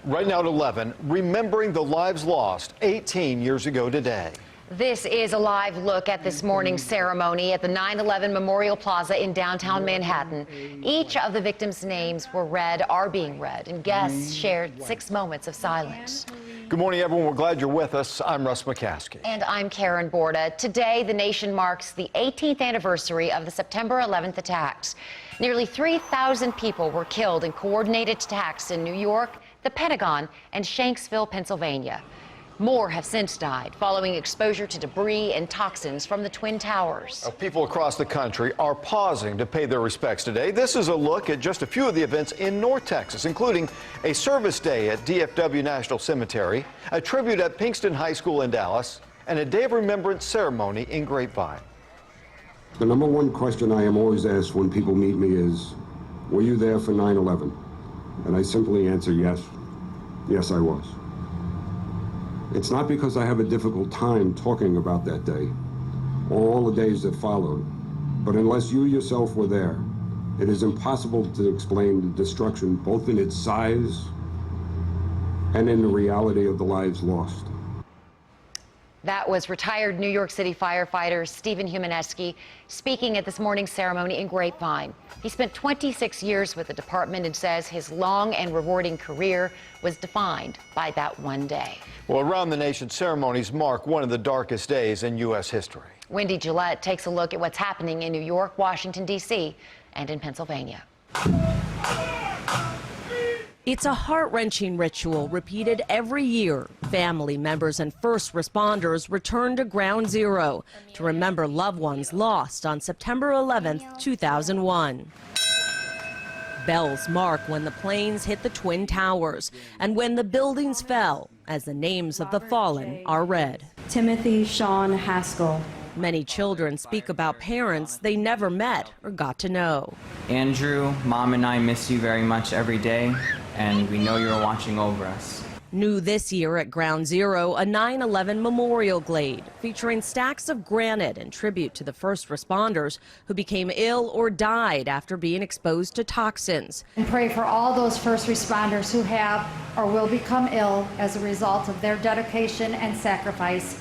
Right now at 11, remembering the lives lost 18 years ago today. This is a live look at this morning's ceremony at the 9/11 Memorial Plaza in downtown Manhattan. Each of the victims' names are being read, and guests shared 6 moments of silence. Good morning, everyone. We're glad you're with us. I'm Russ McCaskey. And I'm Karen Borda. Today, the nation marks the 18th anniversary of the September 11th attacks. Nearly 3,000 people were killed in coordinated attacks in New York, the Pentagon, and Shanksville, Pennsylvania. More have since died following exposure to debris and toxins from the Twin Towers. People across the country are pausing to pay their respects today. This is a look at just a few of the events in North Texas, including a service day at DFW National Cemetery, a tribute at Pinkston High School in Dallas, and a Day of Remembrance ceremony in Grapevine. The number one question I am always asked when people meet me is, were you there for 9/11? And I simply answer yes. Yes, I was. It's not because I have a difficult time talking about that day, or all the days that followed, but unless you yourself were there, it is impossible to explain the destruction both in its size and in the reality of the lives lost. That was retired New York City firefighter Stephen Humanesky speaking at this morning's ceremony in Grapevine. He spent 26 years with the department and says his long and rewarding career was defined by that one day. Well, around the nation, ceremonies mark one of the darkest days in U.S. history. Wendy Gillette takes a look at what's happening in New York, Washington, D.C., and in Pennsylvania. It's a heart-wrenching ritual repeated every year. Family members and first responders return to Ground Zero to remember loved ones lost on September 11, 2001. Bells mark when the planes hit the Twin Towers and when the buildings fell, as the names of the fallen are read. Timothy Sean Haskell. Many children speak about parents they never met or got to know. Andrew, Mom and I miss you very much every day, and we know you're watching over us. New this year at Ground Zero, a 9/11 memorial glade featuring stacks of granite in tribute to the first responders who became ill or died after being exposed to toxins. And pray for all those first responders who have or will become ill as a result of their dedication and sacrifice.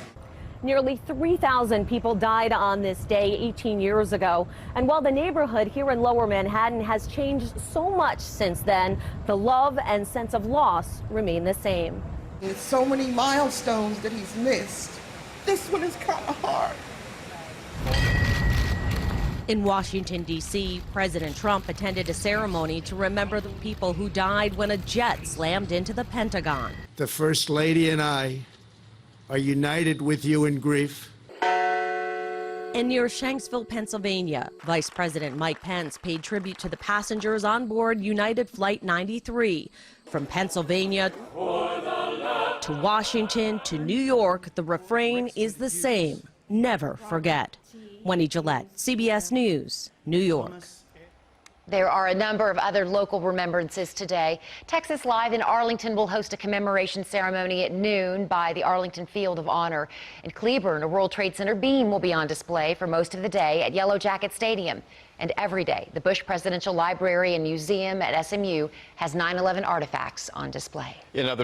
Nearly 3,000 people died on this day 18 years ago. And while the neighborhood here in Lower Manhattan has changed so much since then, the love and sense of loss remain the same. There's so many milestones that he's missed. This one is kind of hard. In Washington, D.C., President Trump attended a ceremony to remember the people who died when a jet slammed into the Pentagon. The First Lady and I are united with you in grief. And near Shanksville, Pennsylvania, Vice President Mike Pence paid tribute to the passengers on board United Flight 93. From Pennsylvania to Washington to New York, the refrain is the same: never forget. Wendy Gillette, CBS News, New York. There are a number of other local remembrances today. Texas Live in Arlington will host a commemoration ceremony at noon by the Arlington Field of Honor. In Cleburne, a World Trade Center beam will be on display for most of the day at Yellow Jacket Stadium. And every day, the Bush Presidential Library and Museum at SMU has 9/11 artifacts on display. In other